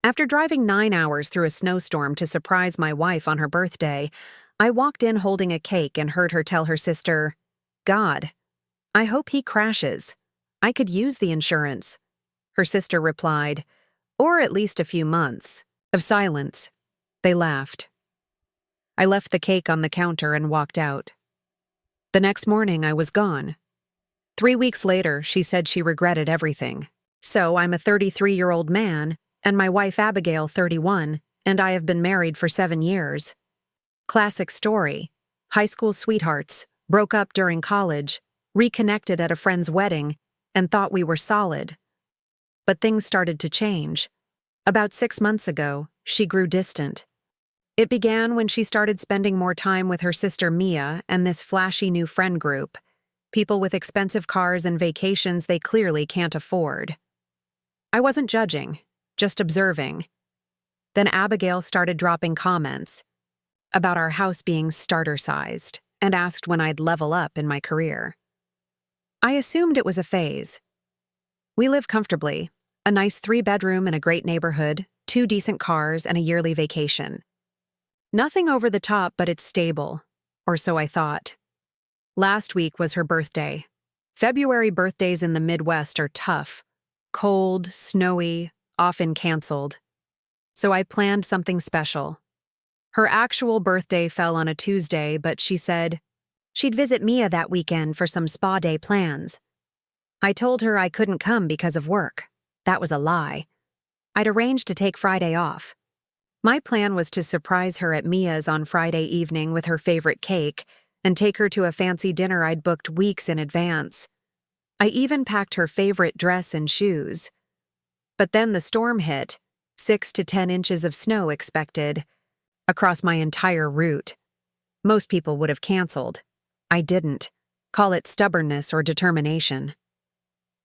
After driving 9 hours through a snowstorm to surprise my wife on her birthday, I walked in holding a cake and heard her tell her sister, "God, I hope he crashes. I could use the insurance." Her sister replied, "Or at least a few months." Of silence. They laughed. I left the cake on the counter and walked out. The next morning, I was gone. 3 weeks later, she said she regretted everything. So I'm a 33-year-old man, and my wife Abigail 31, and I have been married for 7 years. Classic story. High school sweethearts, broke up during college, reconnected at a friend's wedding, and thought we were solid. But things started to change. About 6 months ago, she grew distant. It began when she started spending more time with her sister Mia and this flashy new friend group, people with expensive cars and vacations they clearly can't afford. I wasn't judging, just observing. Then Abigail started dropping comments about our house being starter-sized and asked when I'd level up in my career. I assumed it was a phase. We live comfortably, a nice 3-bedroom in a great neighborhood, 2 decent cars, and a yearly vacation. Nothing over the top, but it's stable, or so I thought. Last week was her birthday. February birthdays in the Midwest are tough. Cold, snowy, often canceled. So I planned something special. Her actual birthday fell on a Tuesday, but she said she'd visit Mia that weekend for some spa day plans. I told her I couldn't come because of work. That was a lie. I'd arranged to take Friday off. My plan was to surprise her at Mia's on Friday evening with her favorite cake and take her to a fancy dinner I'd booked weeks in advance. I even packed her favorite dress and shoes. But then the storm hit, 6 to 10 inches of snow expected, across my entire route. Most people would have canceled. I didn't. Call it stubbornness or determination.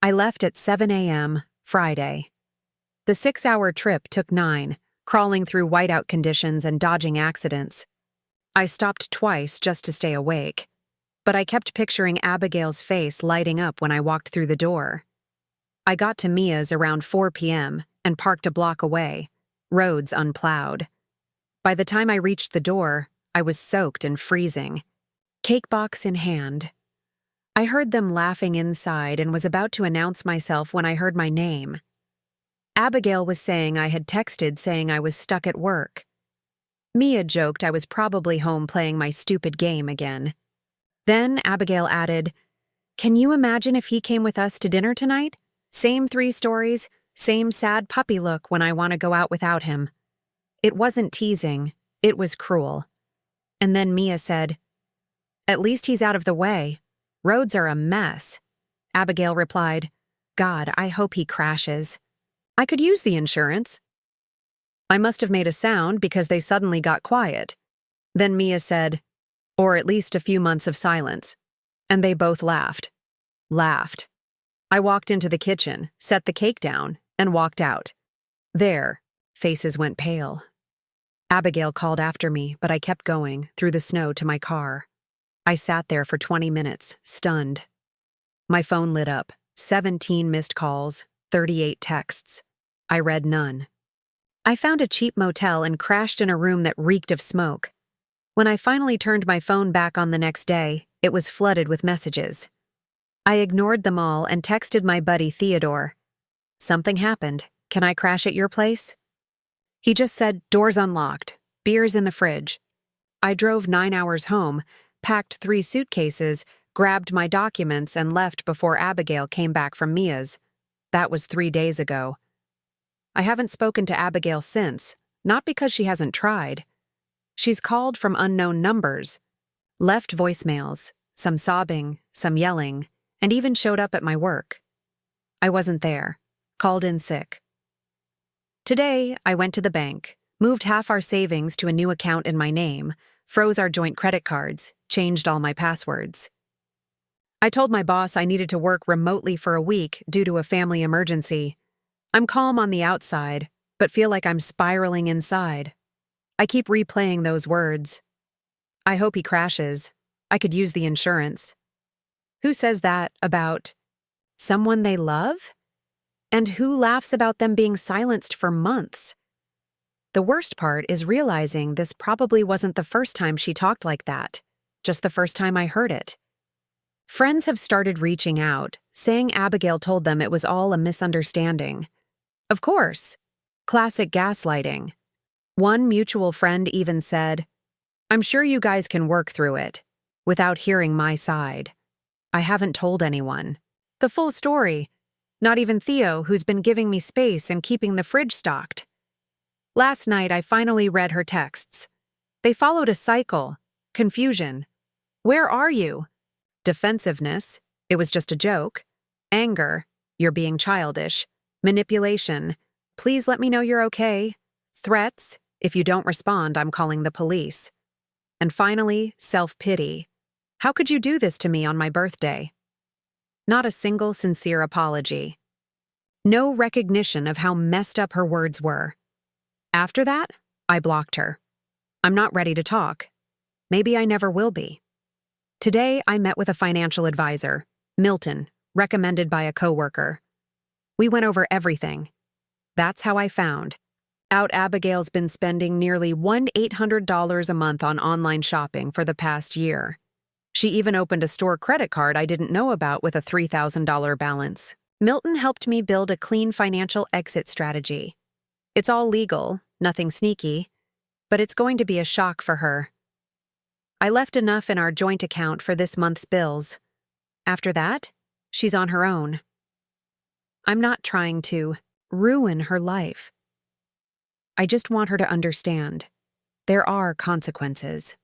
I left at 7 a.m. Friday. The 6-hour trip took 9, crawling through whiteout conditions and dodging accidents. I stopped twice just to stay awake, but I kept picturing Abigail's face lighting up when I walked through the door. I got to Mia's around 4 p.m. and parked a block away, roads unplowed. By the time I reached the door, I was soaked and freezing, cake box in hand. I heard them laughing inside and was about to announce myself when I heard my name. Abigail was saying I had texted saying I was stuck at work. Mia joked I was probably home playing my stupid game again. Then Abigail added, "Can you imagine if he came with us to dinner tonight? Same 3 stories, same sad puppy look when I want to go out without him." It wasn't teasing, it was cruel. And then Mia said, "At least he's out of the way. Roads are a mess." Abigail replied, "God, I hope he crashes. I could use the insurance." I must have made a sound because they suddenly got quiet. Then Mia said, "Or at least a few months of silence." And they both laughed. Laughed. I walked into the kitchen, set the cake down, and walked out. There, faces went pale. Abigail called after me, but I kept going, through the snow to my car. I sat there for 20 minutes, stunned. My phone lit up, 17 missed calls, 38 texts. I read none. I found a cheap motel and crashed in a room that reeked of smoke. When I finally turned my phone back on the next day, it was flooded with messages. I ignored them all and texted my buddy Theodore. "Something happened. Can I crash at your place?" He just said, "Doors unlocked. Beer's in the fridge." I drove 9 hours home, packed 3 suitcases, grabbed my documents, and left before Abigail came back from Mia's. That was 3 days ago. I haven't spoken to Abigail since, not because she hasn't tried. She's called from unknown numbers, left voicemails, some sobbing, some yelling, and even showed up at my work. I wasn't there, called in sick. Today, I went to the bank, moved half our savings to a new account in my name, froze our joint credit cards, changed all my passwords. I told my boss I needed to work remotely for a week due to a family emergency. I'm calm on the outside, but feel like I'm spiraling inside. I keep replaying those words. I hope he crashes. I could use the insurance. Who says that about someone they love? And who laughs about them being silenced for months? The worst part is realizing this probably wasn't the first time she talked like that, just the first time I heard it. Friends have started reaching out, saying Abigail told them it was all a misunderstanding. Of course. Classic gaslighting. One mutual friend even said, "I'm sure you guys can work through it," without hearing my side. I haven't told anyone. The full story. Not even Theo, who's been giving me space and keeping the fridge stocked. Last night, I finally read her texts. They followed a cycle. Confusion. Where are you? Defensiveness. It was just a joke. Anger. You're being childish. Manipulation. Please let me know you're okay. Threats. If you don't respond, I'm calling the police. And finally, self-pity. How could you do this to me on my birthday? Not a single sincere apology. No recognition of how messed up her words were. After that, I blocked her. I'm not ready to talk. Maybe I never will be. Today, I met with a financial advisor, Milton, recommended by a coworker. We went over everything. That's how I found out Abigail's been spending nearly $1,800 a month on online shopping for the past year. She even opened a store credit card I didn't know about with a $3,000 balance. Milton helped me build a clean financial exit strategy. It's all legal, nothing sneaky, but it's going to be a shock for her. I left enough in our joint account for this month's bills. After that, she's on her own. I'm not trying to ruin her life. I just want her to understand. There are consequences.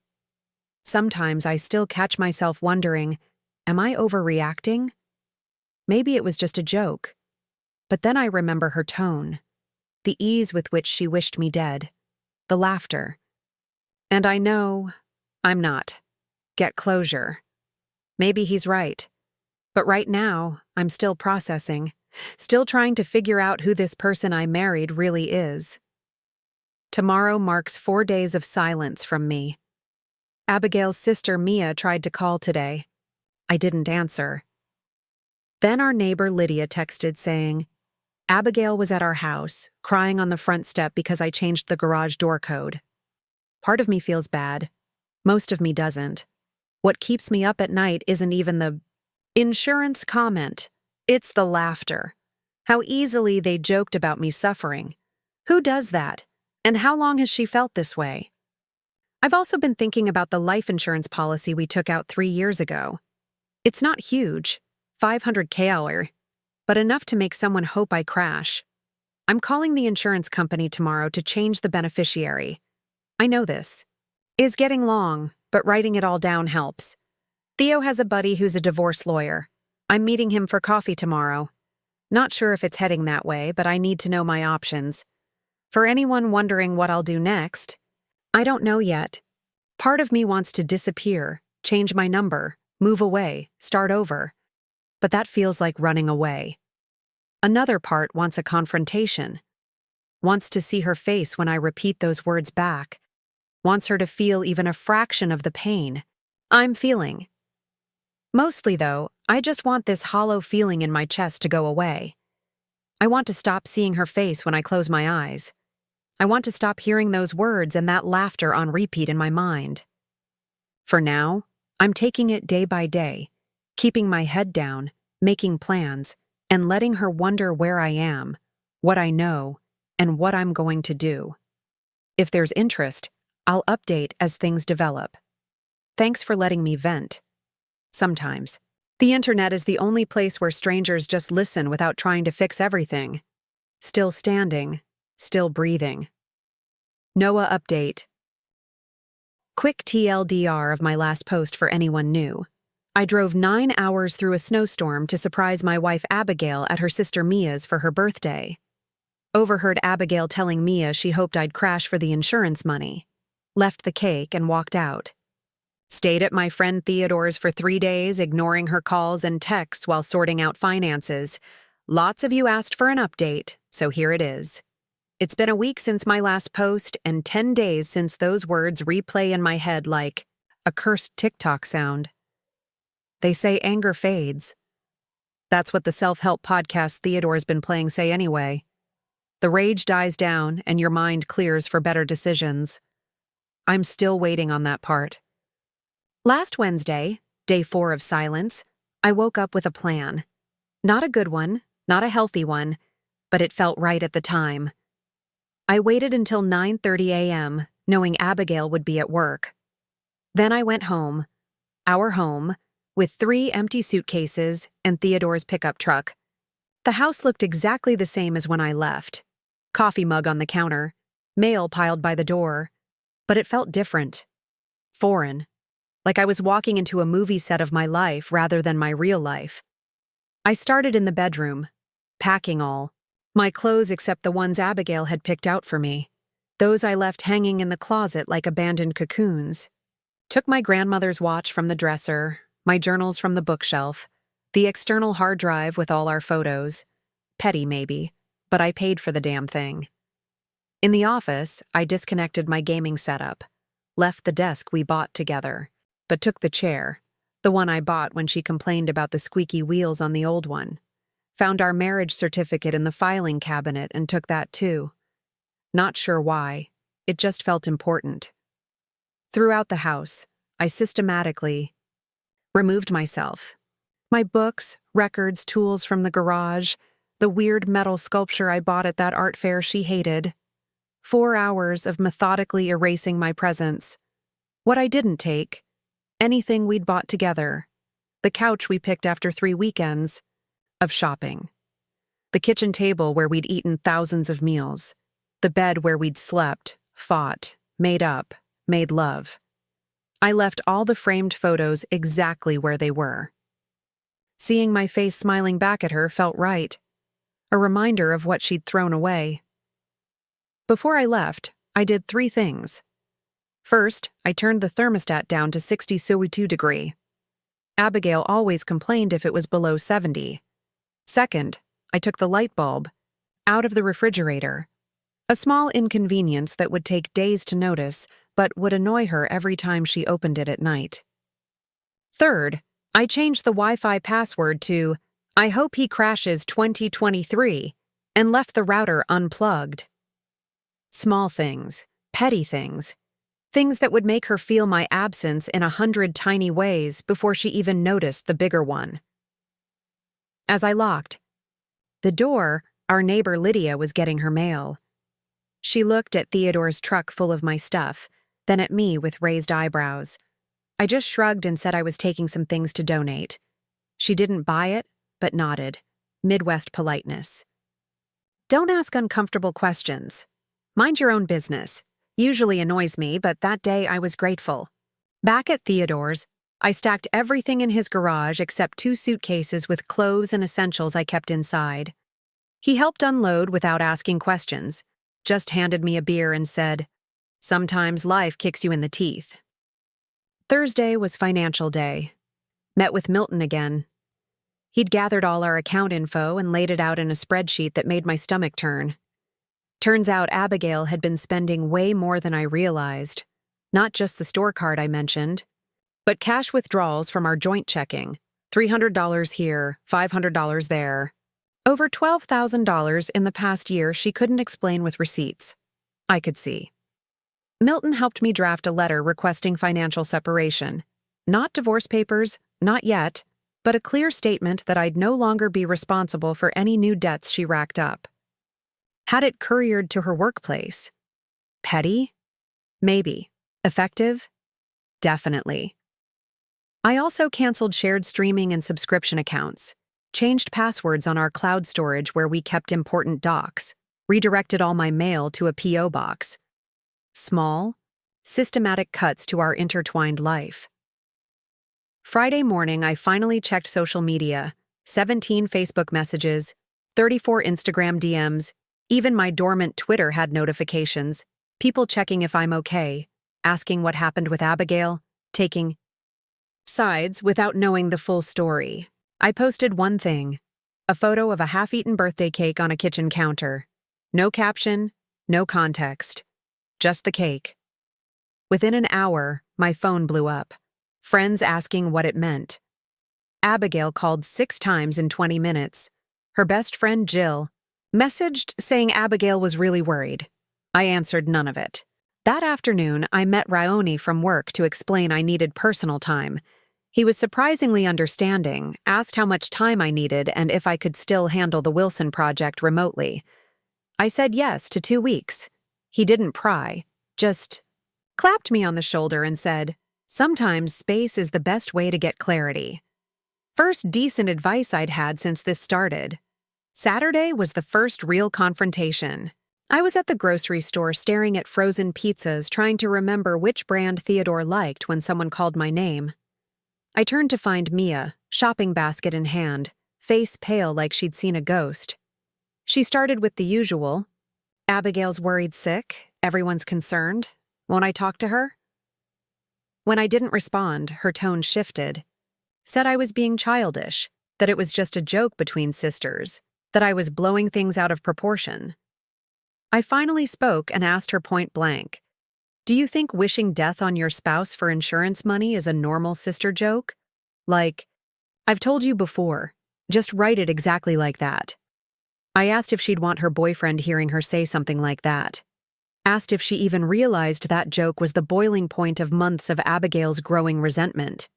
Sometimes I still catch myself wondering, am I overreacting? Maybe it was just a joke. But then I remember her tone, the ease with which she wished me dead, the laughter. And I know I'm not. Get closure. Maybe he's right. But right now, I'm still processing, still trying to figure out who this person I married really is. Tomorrow marks 4 days of silence from me. Abigail's sister Mia tried to call today. I didn't answer. Then our neighbor Lydia texted saying, Abigail was at our house, crying on the front step because I changed the garage door code. Part of me feels bad. Most of me doesn't. What keeps me up at night isn't even the insurance comment. It's the laughter. How easily they joked about me suffering. Who does that? And how long has she felt this way? I've also been thinking about the life insurance policy we took out 3 years ago. It's not huge, $500,000, but enough to make someone hope I crash. I'm calling the insurance company tomorrow to change the beneficiary. I know this is getting long, but writing it all down helps. Theo has a buddy who's a divorce lawyer. I'm meeting him for coffee tomorrow. Not sure if it's heading that way, but I need to know my options. For anyone wondering what I'll do next, I don't know yet. Part of me wants to disappear, change my number, move away, start over. But that feels like running away. Another part wants a confrontation. Wants to see her face when I repeat those words back. Wants her to feel even a fraction of the pain I'm feeling. Mostly, though, I just want this hollow feeling in my chest to go away. I want to stop seeing her face when I close my eyes. I want to stop hearing those words and that laughter on repeat in my mind. For now, I'm taking it day by day, keeping my head down, making plans, and letting her wonder where I am, what I know, and what I'm going to do. If there's interest, I'll update as things develop. Thanks for letting me vent. Sometimes, the internet is the only place where strangers just listen without trying to fix everything. Still standing, still breathing. Noah update. Quick TLDR of my last post for anyone new. I drove 9 hours through a snowstorm to surprise my wife Abigail at her sister Mia's for her birthday. Overheard Abigail telling Mia she hoped I'd crash for the insurance money. Left the cake and walked out. Stayed at my friend Theodore's for 3 days, ignoring her calls and texts while sorting out finances. Lots of you asked for an update, so here it is. It's been a week since my last post and 10 days since those words replay in my head like a cursed TikTok sound. They say anger fades. That's what the self-help podcast Theodore's been playing say anyway. The rage dies down and your mind clears for better decisions. I'm still waiting on that part. Last Wednesday, day 4 of silence, I woke up with a plan. Not a good one, not a healthy one, but it felt right at the time. I waited until 9:30 a.m., knowing Abigail would be at work. Then I went home, our home, with 3 empty suitcases and Theodore's pickup truck. The house looked exactly the same as when I left. Coffee mug on the counter, mail piled by the door, but it felt different. Foreign. Like I was walking into a movie set of my life rather than my real life. I started in the bedroom, packing all. My clothes except the ones Abigail had picked out for me. Those I left hanging in the closet like abandoned cocoons. Took my grandmother's watch from the dresser, my journals from the bookshelf, the external hard drive with all our photos. Petty maybe, but I paid for the damn thing. In the office, I disconnected my gaming setup, left the desk we bought together, but took the chair, the one I bought when she complained about the squeaky wheels on the old one. Found our marriage certificate in the filing cabinet and took that too. Not sure why, it just felt important. Throughout the house, I systematically removed myself. My books, records, tools from the garage, the weird metal sculpture I bought at that art fair she hated. 4 hours of methodically erasing my presence. What I didn't take, anything we'd bought together. The couch we picked after 3 weekends of shopping. The kitchen table where we'd eaten thousands of meals. The bed where we'd slept, fought, made up, made love. I left all the framed photos exactly where they were. Seeing my face smiling back at her felt right. A reminder of what she'd thrown away. Before I left, I did 3 things. First, I turned the thermostat down to 62 degrees. Abigail always complained if it was below 70. Second, I took the light bulb out of the refrigerator. A small inconvenience that would take days to notice, but would annoy her every time she opened it at night. Third, I changed the Wi-Fi password to "I hope he crashes 2023" and left the router unplugged. Small things, petty things, things that would make her feel my absence in 100 tiny ways before she even noticed the bigger one. As I locked the door, our neighbor Lydia was getting her mail. She looked at Theodore's truck full of my stuff, then at me with raised eyebrows. I just shrugged and said I was taking some things to donate. She didn't buy it, but nodded. Midwest politeness. Don't ask uncomfortable questions. Mind your own business. Usually annoys me, but that day I was grateful. Back at Theodore's, I stacked everything in his garage except 2 suitcases with clothes and essentials I kept inside. He helped unload without asking questions, just handed me a beer and said, "Sometimes life kicks you in the teeth." Thursday was financial day. Met with Milton again. He'd gathered all our account info and laid it out in a spreadsheet that made my stomach turn. Turns out Abigail had been spending way more than I realized. Not just the store card I mentioned, but cash withdrawals from our joint checking. $300 here, $500 there. Over $12,000 in the past year she couldn't explain with receipts. I could see. Milton helped me draft a letter requesting financial separation. Not divorce papers, not yet, but a clear statement that I'd no longer be responsible for any new debts she racked up. Had it couriered to her workplace. Petty? Maybe. Effective? Definitely. I also canceled shared streaming and subscription accounts, changed passwords on our cloud storage where we kept important docs, redirected all my mail to a P.O. box. Small, systematic cuts to our intertwined life. Friday morning, I finally checked social media, 17 Facebook messages, 34 Instagram DMs, even my dormant Twitter had notifications, people checking if I'm okay, asking what happened with Abigail, taking sides without knowing the full story. I posted one thing, a photo of a half-eaten birthday cake on a kitchen counter. No caption, no context, just the cake. Within an hour, my phone blew up. Friends asking what it meant. Abigail called 6 times in 20 minutes. Her best friend, Jill, Messaged saying Abigail was really worried. I answered none of it. That afternoon, I met Raoni from work to explain I needed personal time. He was surprisingly understanding, asked how much time I needed and if I could still handle the Wilson project remotely. I said yes to 2 weeks. He didn't pry, just clapped me on the shoulder and said, "Sometimes space is the best way to get clarity." First decent advice I'd had since this started. Saturday was the first real confrontation. I was at the grocery store staring at frozen pizzas, trying to remember which brand Theodore liked when someone called my name. I turned to find Mia, shopping basket in hand, face pale like she'd seen a ghost. She started with the usual. "Abigail's worried sick, everyone's concerned. Won't I talk to her?" When I didn't respond, her tone shifted. Said I was being childish, that it was just a joke between sisters, that I was blowing things out of proportion. I finally spoke and asked her point blank, "Do you think wishing death on your spouse for insurance money is a normal sister joke? Like, I've told you before, just write it exactly like that." I asked if she'd want her boyfriend hearing her say something like that. Asked if she even realized that joke was the boiling point of months of Abigail's growing resentment.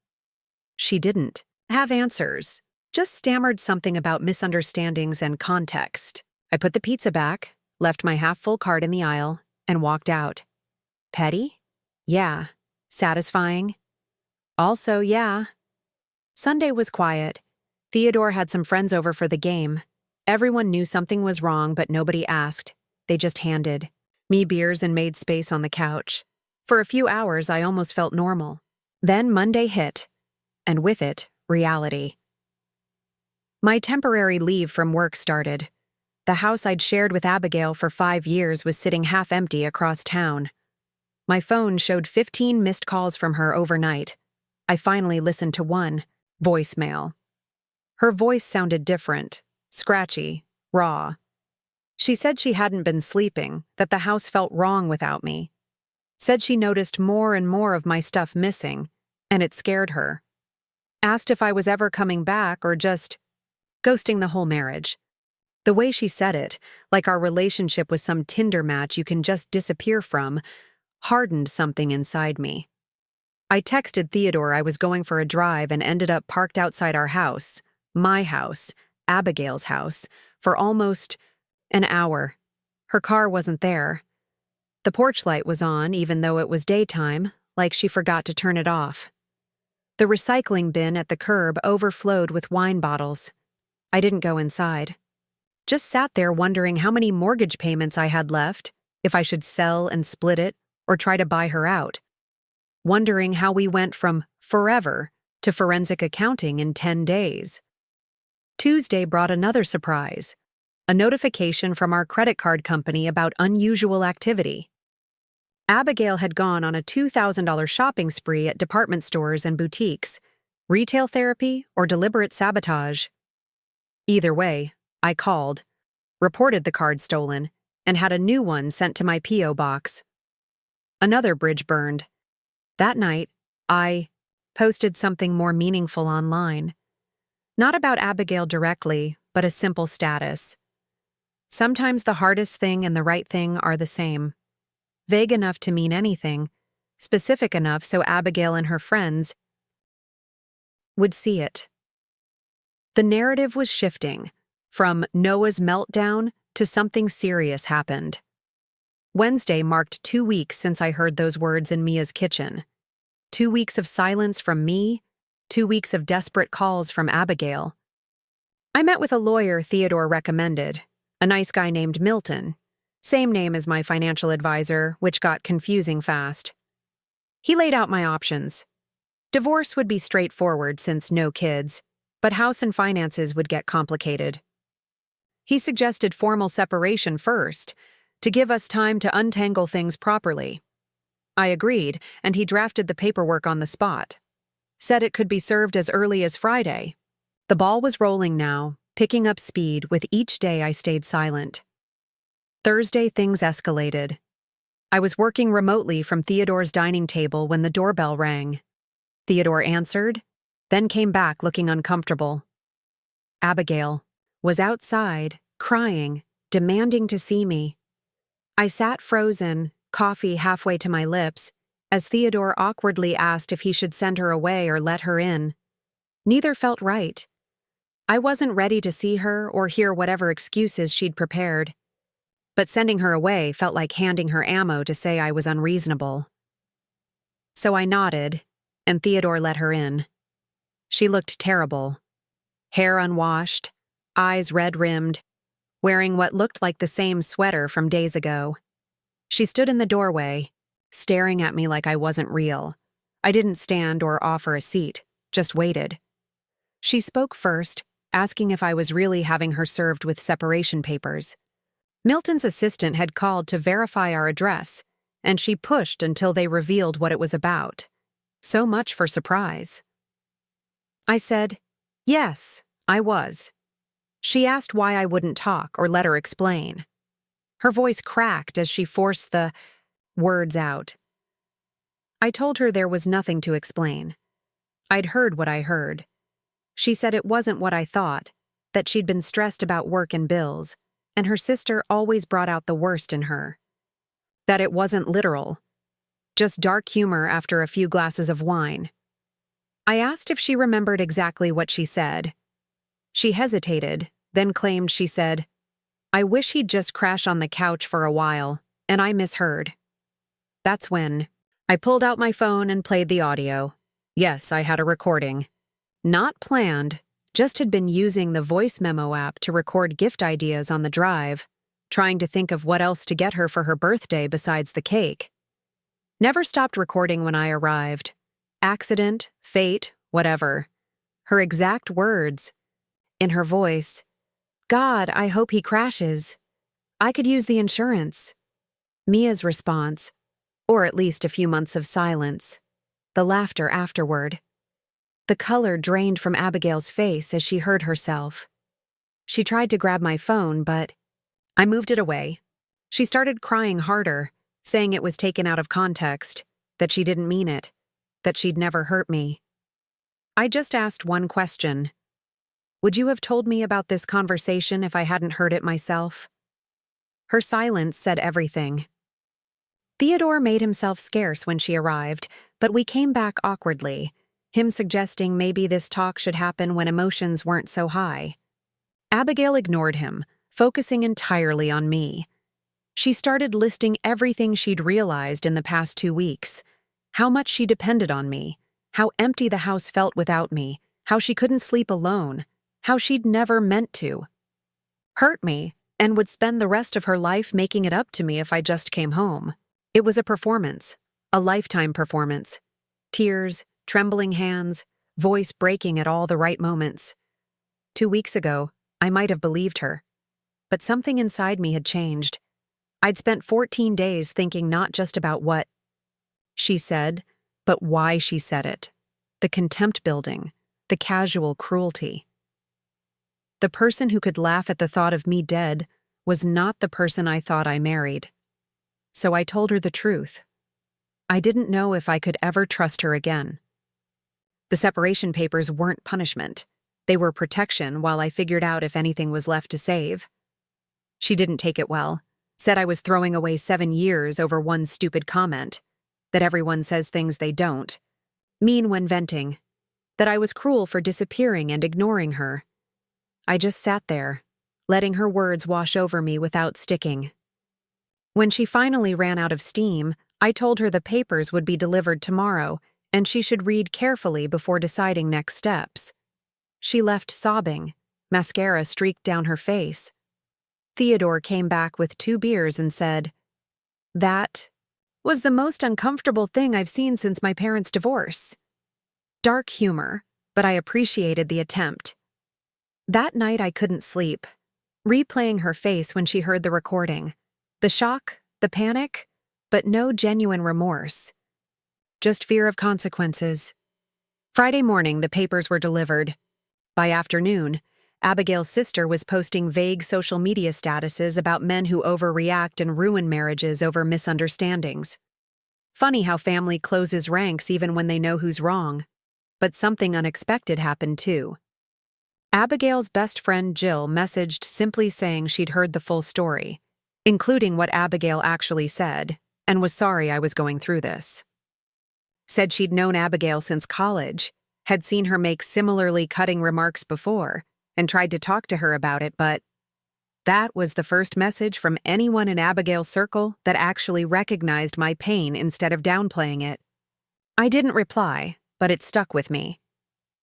She didn't have answers, just stammered something about misunderstandings and context. I put the pizza back, left my half-full cart in the aisle, and walked out. Petty? Yeah. Satisfying? Also, yeah. Sunday was quiet. Theodore had some friends over for the game. Everyone knew something was wrong, but nobody asked. They just handed me beers and made space on the couch. For a few hours, I almost felt normal. Then Monday hit, and with it, reality. My temporary leave from work started. The house I'd shared with Abigail for 5 years was sitting half empty across town. My phone showed 15 missed calls from her overnight. I finally listened to one, voicemail. Her voice sounded different, scratchy, raw. She said she hadn't been sleeping, that the house felt wrong without me. Said she noticed more and more of my stuff missing, and it scared her. Asked if I was ever coming back or just ghosting the whole marriage. The way she said it, like our relationship was some Tinder match you can just disappear from, hardened something inside me. I texted Theodore I was going for a drive and ended up parked outside our house, my house, Abigail's house, for almost an hour. Her car wasn't there. The porch light was on, even though it was daytime, like she forgot to turn it off. The recycling bin at the curb overflowed with wine bottles. I didn't go inside. Just sat there wondering how many mortgage payments I had left, if I should sell and split it, or try to buy her out. Wondering how we went from forever to forensic accounting in 10 days. Tuesday brought another surprise. A notification from our credit card company about unusual activity. Abigail had gone on a $2,000 shopping spree at department stores and boutiques, retail therapy or deliberate sabotage. Either way, I called, reported the card stolen, and had a new one sent to my P.O. box. Another bridge burned. That night, I posted something more meaningful online. Not about Abigail directly, but a simple status. Sometimes the hardest thing and the right thing are the same. Vague enough to mean anything, specific enough so Abigail and her friends would see it. The narrative was shifting, from Noah's meltdown to something serious happened. Wednesday marked 2 weeks since I heard those words in Mia's kitchen. 2 weeks of silence from me, 2 weeks of desperate calls from Abigail. I met with a lawyer Theodore recommended, a nice guy named Milton, same name as my financial advisor, which got confusing fast. He laid out my options. Divorce would be straightforward since no kids, but house and finances would get complicated. He suggested formal separation first, to give us time to untangle things properly. I agreed, and he drafted the paperwork on the spot. Said it could be served as early as Friday. The ball was rolling now, picking up speed with each day I stayed silent. Thursday, things escalated. I was working remotely from Theodore's dining table when the doorbell rang. Theodore answered, then came back looking uncomfortable. Abigail was outside, crying, demanding to see me. I sat frozen, coffee halfway to my lips, as Theodore awkwardly asked if he should send her away or let her in. Neither felt right. I wasn't ready to see her or hear whatever excuses she'd prepared. But sending her away felt like handing her ammo to say I was unreasonable. So I nodded, and Theodore let her in. She looked terrible. Hair unwashed, eyes red-rimmed, wearing what looked like the same sweater from days ago. She stood in the doorway, staring at me like I wasn't real. I didn't stand or offer a seat, just waited. She spoke first, asking if I was really having her served with separation papers. Milton's assistant had called to verify our address, and she pushed until they revealed what it was about. So much for surprise. I said, yes, I was. She asked why I wouldn't talk or let her explain. Her voice cracked as she forced the words out. I told her there was nothing to explain. I'd heard what I heard. She said it wasn't what I thought, that she'd been stressed about work and bills, and her sister always brought out the worst in her. That it wasn't literal, just dark humor after a few glasses of wine. I asked if she remembered exactly what she said. She hesitated, then claimed she said, "I wish he'd just crash on the couch for a while," and I misheard. That's when I pulled out my phone and played the audio. Yes, I had a recording. Not planned, just had been using the voice memo app to record gift ideas on the drive, trying to think of what else to get her for her birthday besides the cake. Never stopped recording when I arrived. Accident, fate, whatever. Her exact words. In her voice, "God, I hope he crashes. I could use the insurance." Mia's response, or at least a few months of silence. The laughter afterward. The color drained from Abigail's face as she heard herself. She tried to grab my phone, but I moved it away. She started crying harder, saying it was taken out of context, that she didn't mean it, that she'd never hurt me. I just asked one question. Would you have told me about this conversation if I hadn't heard it myself? Her silence said everything. Theodore made himself scarce when she arrived, but we came back awkwardly, him suggesting maybe this talk should happen when emotions weren't so high. Abigail ignored him, focusing entirely on me. She started listing everything she'd realized in the past 2 weeks. How much she depended on me, how empty the house felt without me, how she couldn't sleep alone, how she'd never meant to. Hurt me, and would spend the rest of her life making it up to me if I just came home. It was a performance, a lifetime performance. Tears, trembling hands, voice breaking at all the right moments. 2 weeks ago, I might have believed her. But something inside me had changed. I'd spent 14 days thinking not just about what she said, but why she said it. The contempt building, the casual cruelty. The person who could laugh at the thought of me dead was not the person I thought I married. So I told her the truth. I didn't know if I could ever trust her again. The separation papers weren't punishment. They were protection while I figured out if anything was left to save. She didn't take it well, said I was throwing away 7 years over one stupid comment, that everyone says things they don't, mean when venting, that I was cruel for disappearing and ignoring her. I just sat there, letting her words wash over me without sticking. When she finally ran out of steam, I told her the papers would be delivered tomorrow, and she should read carefully before deciding next steps. She left sobbing, mascara streaked down her face. Theodore came back with 2 beers and said, "That was the most uncomfortable thing I've seen since my parents' divorce." Dark humor, but I appreciated the attempt. That night I couldn't sleep, replaying her face when she heard the recording. The shock, the panic, but no genuine remorse. Just fear of consequences. Friday morning, the papers were delivered. By afternoon, Abigail's sister was posting vague social media statuses about men who overreact and ruin marriages over misunderstandings. Funny how family closes ranks even when they know who's wrong. But something unexpected happened too. Abigail's best friend Jill messaged simply saying she'd heard the full story, including what Abigail actually said, and was sorry I was going through this. Said she'd known Abigail since college, had seen her make similarly cutting remarks before, and tried to talk to her about it, but that was the first message from anyone in Abigail's circle that actually recognized my pain instead of downplaying it. I didn't reply, but it stuck with me.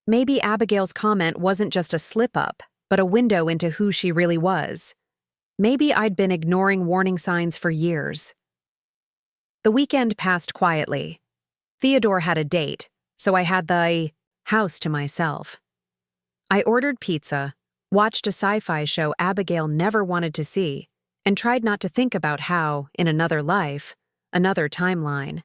Maybe Abigail's comment wasn't just a slip-up, but a window into who she really was. Maybe I'd been ignoring warning signs for years. The weekend passed quietly. Theodore had a date, so I had the house to myself. I ordered pizza, watched a sci-fi show Abigail never wanted to see, and tried not to think about how, in another life, another timeline,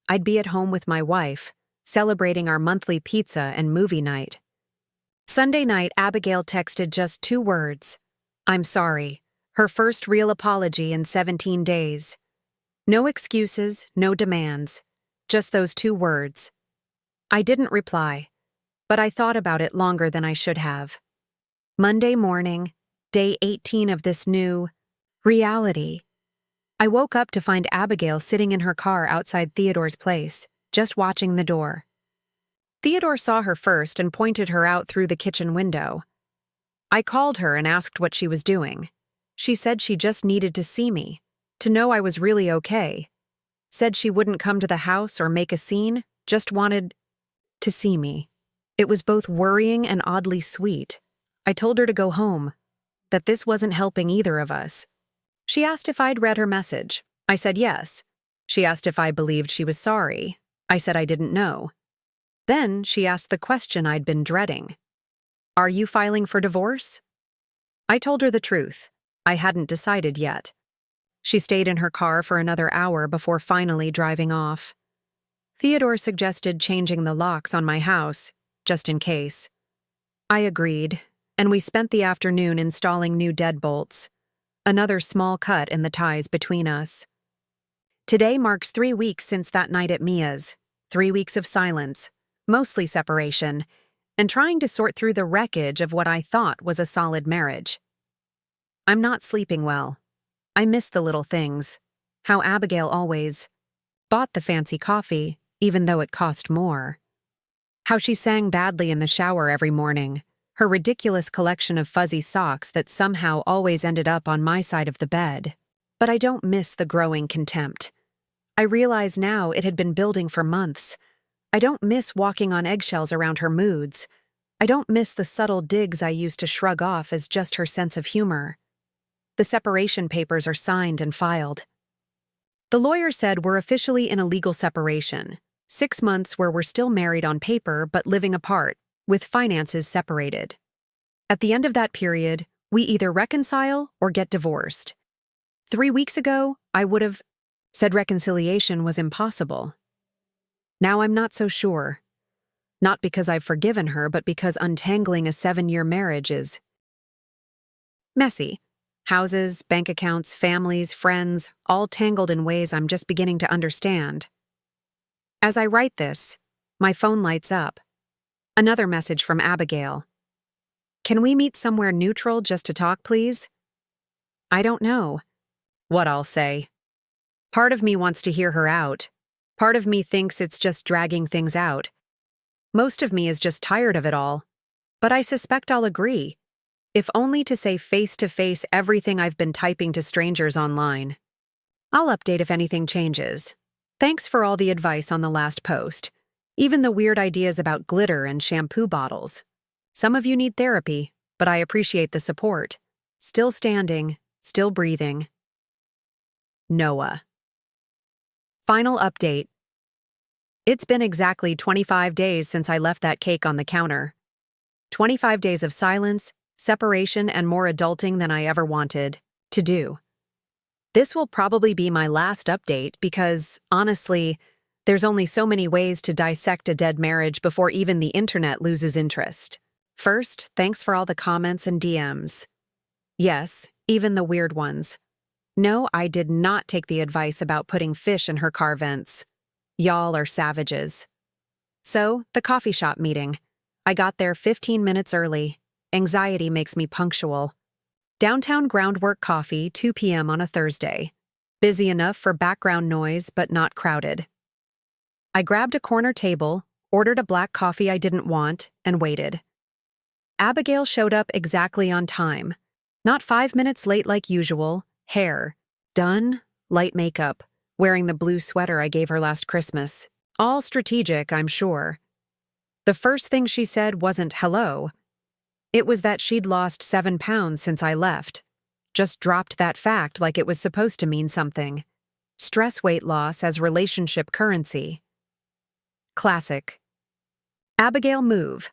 I'd be at home with my wife, celebrating our monthly pizza and movie night. Sunday night, Abigail texted just 2 words. I'm sorry. Her first real apology in 17 days. No excuses, no demands. Just those 2 words. I didn't reply, but I thought about it longer than I should have. Monday morning, day 18 of this new reality. I woke up to find Abigail sitting in her car outside Theodore's place, just watching the door. Theodore saw her first and pointed her out through the kitchen window. I called her and asked what she was doing. She said she just needed to see me, to know I was really okay. Said she wouldn't come to the house or make a scene, just wanted to see me. It was both worrying and oddly sweet. I told her to go home, that this wasn't helping either of us. She asked if I'd read her message. I said yes. She asked if I believed she was sorry. I said I didn't know. Then she asked the question I'd been dreading. Are you filing for divorce? I told her the truth. I hadn't decided yet. She stayed in her car for another hour before finally driving off. Theodore suggested changing the locks on my house, just in case. I agreed, and we spent the afternoon installing new deadbolts, another small cut in the ties between us. Today marks 3 weeks since that night at Mia's, 3 weeks of silence, mostly separation, and trying to sort through the wreckage of what I thought was a solid marriage. I'm not sleeping well. I miss the little things, how Abigail always bought the fancy coffee, even though it cost more. How she sang badly in the shower every morning, her ridiculous collection of fuzzy socks that somehow always ended up on my side of the bed. But I don't miss the growing contempt. I realize now it had been building for months. I don't miss walking on eggshells around her moods. I don't miss the subtle digs I used to shrug off as just her sense of humor. The separation papers are signed and filed. The lawyer said we're officially in a legal separation, 6 months where we're still married on paper but living apart, with finances separated. At the end of that period, we either reconcile or get divorced. 3 weeks ago, I would have said reconciliation was impossible. Now I'm not so sure. Not because I've forgiven her, but because untangling a 7-year marriage is messy. Houses, bank accounts, families, friends, all tangled in ways I'm just beginning to understand. As I write this, my phone lights up. Another message from Abigail. Can we meet somewhere neutral just to talk, please? I don't know what I'll say. Part of me wants to hear her out. Part of me thinks it's just dragging things out. Most of me is just tired of it all. But I suspect I'll agree, if only to say face-to-face everything I've been typing to strangers online. I'll update if anything changes. Thanks for all the advice on the last post, even the weird ideas about glitter and shampoo bottles. Some of you need therapy, but I appreciate the support. Still standing, still breathing. Noah. Final update. It's been exactly 25 days since I left that cake on the counter. 25 days of silence, separation, and more adulting than I ever wanted to do. This will probably be my last update because, honestly, there's only so many ways to dissect a dead marriage before even the internet loses interest. First, thanks for all the comments and DMs. Yes, even the weird ones. No, I did not take the advice about putting fish in her car vents. Y'all are savages. So, the coffee shop meeting. I got there 15 minutes early. Anxiety makes me punctual. Downtown Groundwork Coffee, 2 p.m. on a Thursday. Busy enough for background noise, but not crowded. I grabbed a corner table, ordered a black coffee I didn't want, and waited. Abigail showed up exactly on time. Not 5 minutes late like usual. Hair done, light makeup, wearing the blue sweater I gave her last Christmas. All strategic, I'm sure. The first thing she said wasn't hello. It was that she'd lost 7 pounds since I left. Just dropped that fact like it was supposed to mean something. Stress weight loss as relationship currency. Classic. Abigail move.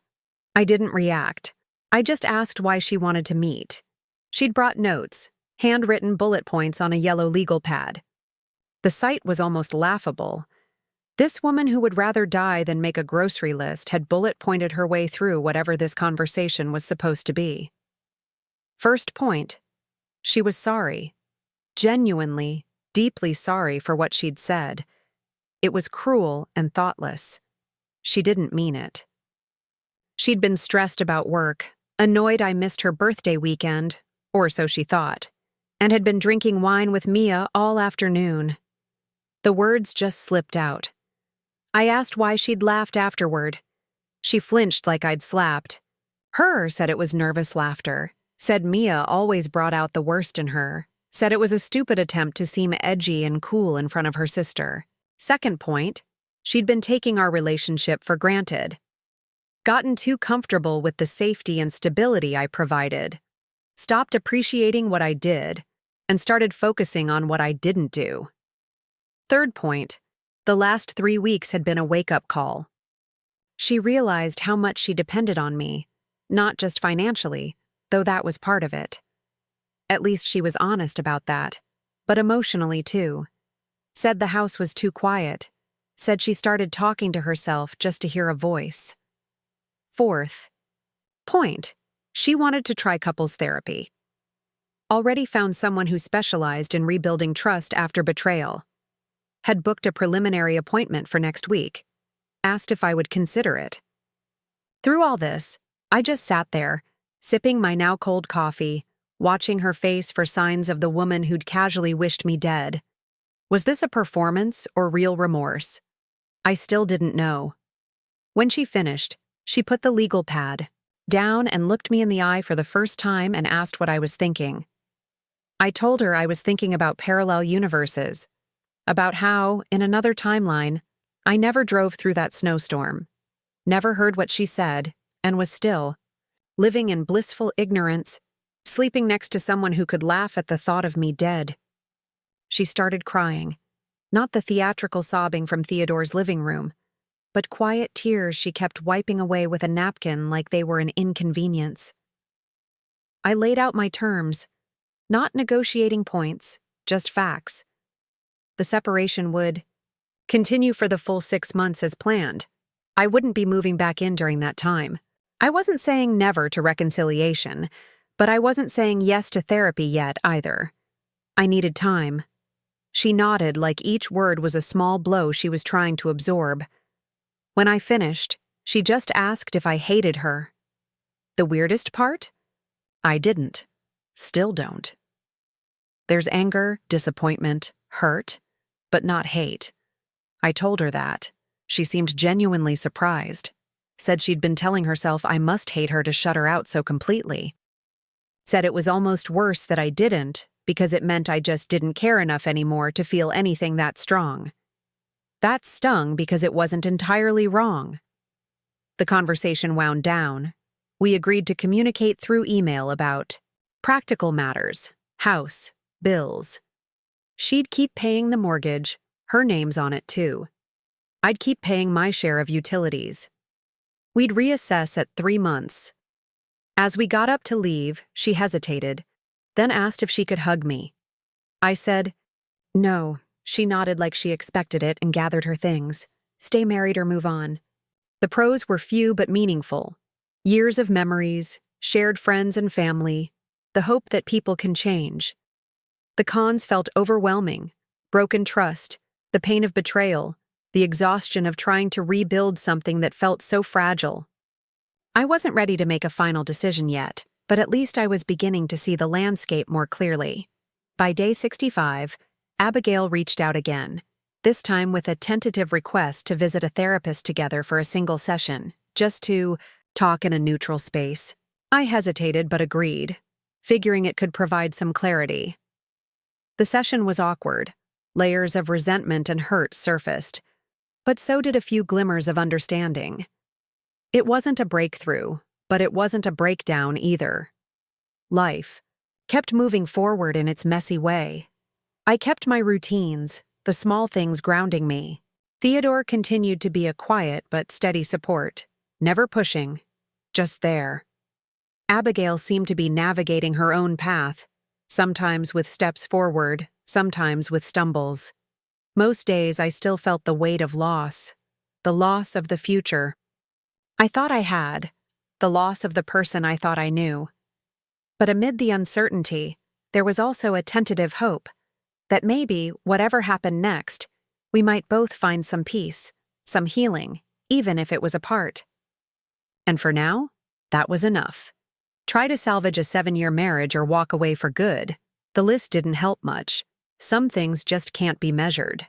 I didn't react. I just asked why she wanted to meet. She'd brought notes, handwritten bullet points on a yellow legal pad. The sight was almost laughable. This woman who would rather die than make a grocery list had bullet-pointed her way through whatever this conversation was supposed to be. First point, she was sorry. Genuinely, deeply sorry for what she'd said. It was cruel and thoughtless. She didn't mean it. She'd been stressed about work, annoyed I missed her birthday weekend, or so she thought, and had been drinking wine with Mia all afternoon. The words just slipped out. I asked why she'd laughed afterward. She flinched like I'd slapped. Her said it was nervous laughter, said Mia always brought out the worst in her, said it was a stupid attempt to seem edgy and cool in front of her sister. Second point, she'd been taking our relationship for granted. Gotten too comfortable with the safety and stability I provided. Stopped appreciating what I did, and started focusing on what I didn't do. Third point, the last 3 weeks had been a wake-up call. She realized how much she depended on me, not just financially, though that was part of it. At least she was honest about that, but emotionally too. Said the house was too quiet. Said she started talking to herself just to hear a voice. Fourth point, she wanted to try couples therapy. Already found someone who specialized in rebuilding trust after betrayal. Had booked a preliminary appointment for next week. Asked if I would consider it. Through all this, I just sat there, sipping my now cold coffee, watching her face for signs of the woman who'd casually wished me dead. Was this a performance or real remorse? I still didn't know. When she finished, she put the legal pad down and looked me in the eye for the first time and asked what I was thinking. I told her I was thinking about parallel universes, about how, in another timeline, I never drove through that snowstorm, never heard what she said, and was still, living in blissful ignorance, sleeping next to someone who could laugh at the thought of me dead. She started crying, not the theatrical sobbing from Theodore's living room, but quiet tears she kept wiping away with a napkin like they were an inconvenience. I laid out my terms, not negotiating points, just facts. The separation would continue for the full 6 months as planned. I wouldn't be moving back in during that time. I wasn't saying never to reconciliation, but I wasn't saying yes to therapy yet either. I needed time. She nodded like each word was a small blow she was trying to absorb. When I finished, she just asked if I hated her. The weirdest part? I didn't. Still don't. There's anger, disappointment, hurt, but not hate. I told her that. She seemed genuinely surprised. Said she'd been telling herself I must hate her to shut her out so completely. Said it was almost worse that I didn't, because it meant I just didn't care enough anymore to feel anything that strong. That stung because it wasn't entirely wrong. The conversation wound down. We agreed to communicate through email about practical matters, house, bills. She'd keep paying the mortgage, her name's on it too. I'd keep paying my share of utilities. We'd reassess at 3 months. As we got up to leave, she hesitated, then asked if she could hug me. I said, no. She nodded like she expected it and gathered her things. Stay married or move on. The pros were few but meaningful. Years of memories, shared friends and family, the hope that people can change. The cons felt overwhelming, broken trust, the pain of betrayal, the exhaustion of trying to rebuild something that felt so fragile. I wasn't ready to make a final decision yet, but at least I was beginning to see the landscape more clearly. By day 65, Abigail reached out again, this time with a tentative request to visit a therapist together for a single session, just to talk in a neutral space. I hesitated but agreed, figuring it could provide some clarity. The session was awkward. Layers of resentment and hurt surfaced, but so did a few glimmers of understanding. It wasn't a breakthrough, but it wasn't a breakdown either. Life kept moving forward in its messy way. I kept my routines, the small things grounding me. Theodore continued to be a quiet but steady support, never pushing, just there. Abigail seemed to be navigating her own path, sometimes with steps forward, sometimes with stumbles. Most days I still felt the weight of loss, the loss of the future I thought I had, the loss of the person I thought I knew. But amid the uncertainty, there was also a tentative hope that maybe, whatever happened next, we might both find some peace, some healing, even if it was apart. And for now, that was enough. Try to salvage a 7-year marriage or walk away for good. The list didn't help much. Some things just can't be measured.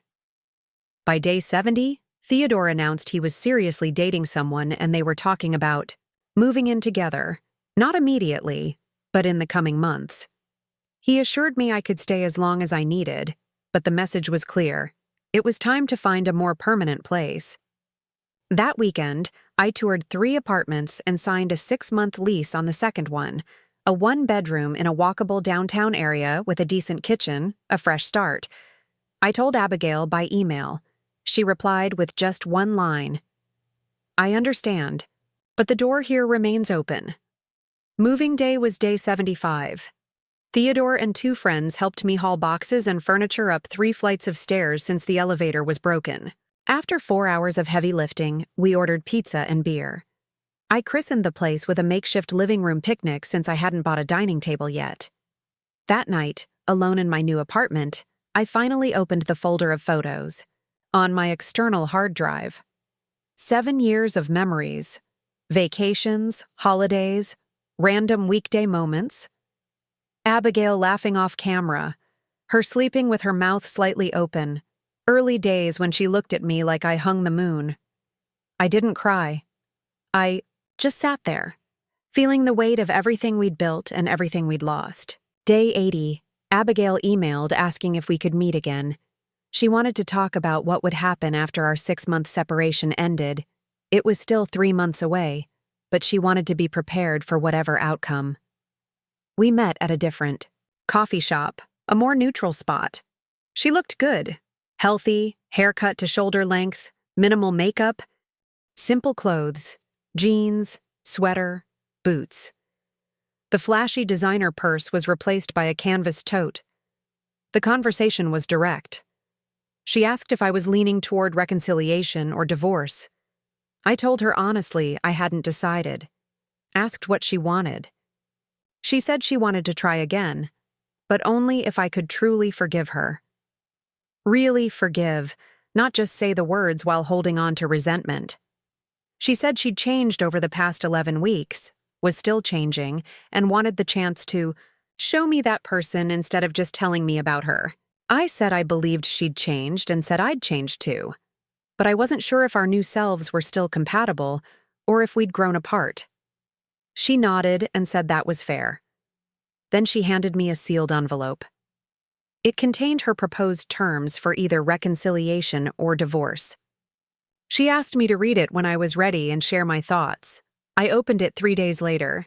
By day 70, Theodore announced he was seriously dating someone and they were talking about moving in together, not immediately, but in the coming months. He assured me I could stay as long as I needed, but the message was clear. It was time to find a more permanent place. That weekend, I toured 3 apartments and signed a 6-month lease on the second one, a 1-bedroom in a walkable downtown area with a decent kitchen, a fresh start. I told Abigail by email. She replied with just one line. I understand, but the door here remains open. Moving day was day 75. Theodore and 2 friends helped me haul boxes and furniture up 3 flights of stairs since the elevator was broken. After 4 hours of heavy lifting, we ordered pizza and beer. I christened the place with a makeshift living room picnic since I hadn't bought a dining table yet. That night, alone in my new apartment, I finally opened the folder of photos. On my external hard drive. 7 years of memories. Vacations, holidays, random weekday moments. Abigail laughing off camera, her sleeping with her mouth slightly open, early days when she looked at me like I hung the moon. I didn't cry. I just sat there, feeling the weight of everything we'd built and everything we'd lost. Day 80, Abigail emailed asking if we could meet again. She wanted to talk about what would happen after our 6-month separation ended. It was still 3 months away, but she wanted to be prepared for whatever outcome. We met at a different coffee shop, a more neutral spot. She looked good, healthy, haircut to shoulder length, minimal makeup, simple clothes, jeans, sweater, boots. The flashy designer purse was replaced by a canvas tote. The conversation was direct. She asked if I was leaning toward reconciliation or divorce. I told her honestly I hadn't decided. Asked what she wanted. She said she wanted to try again, but only if I could truly forgive her. Really forgive, not just say the words while holding on to resentment. She said she'd changed over the past 11 weeks, was still changing, and wanted the chance to show me that person instead of just telling me about her. I said I believed she'd changed and said I'd changed too, but I wasn't sure if our new selves were still compatible or if we'd grown apart. She nodded and said that was fair. Then she handed me a sealed envelope. It contained her proposed terms for either reconciliation or divorce. She asked me to read it when I was ready and share my thoughts. I opened it 3 days later.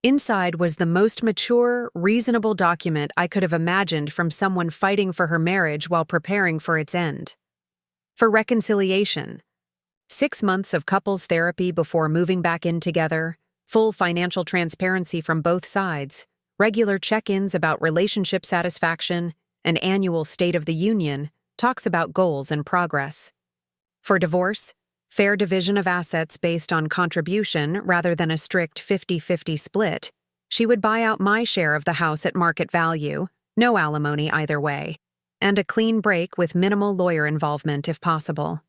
Inside was the most mature, reasonable document I could have imagined from someone fighting for her marriage while preparing for its end. For reconciliation. 6 months of couples therapy before moving back in together, full financial transparency from both sides, regular check-ins about relationship satisfaction, an annual State of the Union, talks about goals and progress. For divorce, fair division of assets based on contribution rather than a strict 50-50 split. She would buy out my share of the house at market value, no alimony either way, and a clean break with minimal lawyer involvement if possible.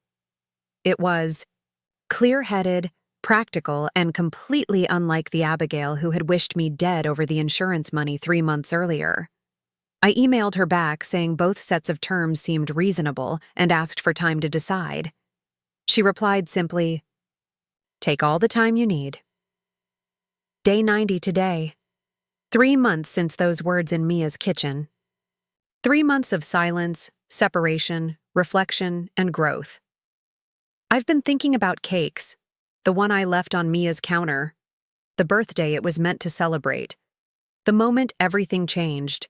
It was clear-headed, practical, and completely unlike the Abigail who had wished me dead over the insurance money 3 months earlier. I emailed her back saying both sets of terms seemed reasonable and asked for time to decide. She replied simply, "Take all the time you need." Day 90 today. 3 months since those words in Mia's kitchen. 3 months of silence, separation, reflection, and growth. I've been thinking about cakes, the one I left on Mia's counter, the birthday it was meant to celebrate, the moment everything changed.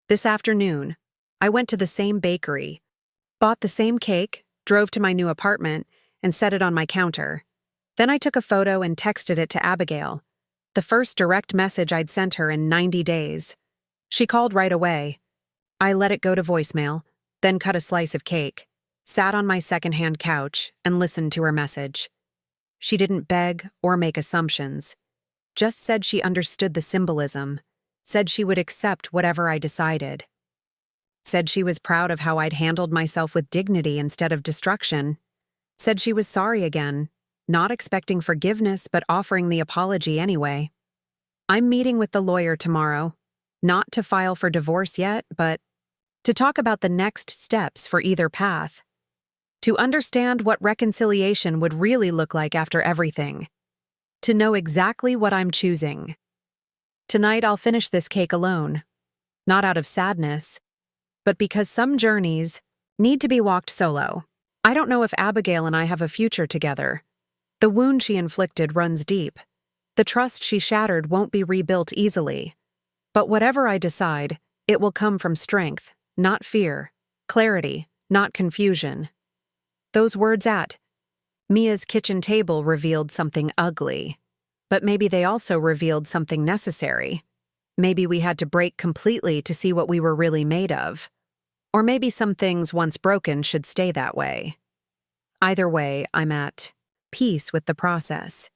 This afternoon, I went to the same bakery, bought the same cake, drove to my new apartment, and set it on my counter. Then I took a photo and texted it to Abigail, the first direct message I'd sent her in 90 days. She called right away. I let it go to voicemail, then cut a slice of cake, sat on my secondhand couch, and listened to her message. She didn't beg or make assumptions, just said she understood the symbolism, said she would accept whatever I decided, said she was proud of how I'd handled myself with dignity instead of destruction, said she was sorry again, not expecting forgiveness but offering the apology anyway. I'm meeting with the lawyer tomorrow, not to file for divorce yet, but to talk about the next steps for either path, to understand what reconciliation would really look like after everything, to know exactly what I'm choosing. Tonight I'll finish this cake alone, not out of sadness, but because some journeys need to be walked solo. I don't know if Abigail and I have a future together. The wound she inflicted runs deep. The trust she shattered won't be rebuilt easily. But whatever I decide, it will come from strength, not fear, clarity, not confusion. Those words at Mia's kitchen table revealed something ugly. But maybe they also revealed something necessary. Maybe we had to break completely to see what we were really made of. Or maybe some things once broken should stay that way. Either way, I'm at peace with the process.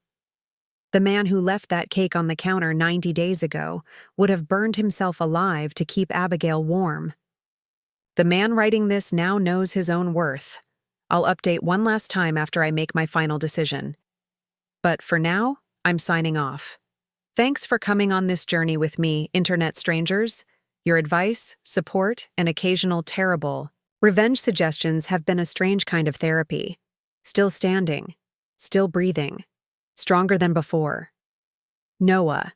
The man who left that cake on the counter 90 days ago would have burned himself alive to keep Abigail warm. The man writing this now knows his own worth. I'll update one last time after I make my final decision. But for now, I'm signing off. Thanks for coming on this journey with me, internet strangers. Your advice, support, and occasional terrible revenge suggestions have been a strange kind of therapy. Still standing, still breathing, stronger than before. Noah.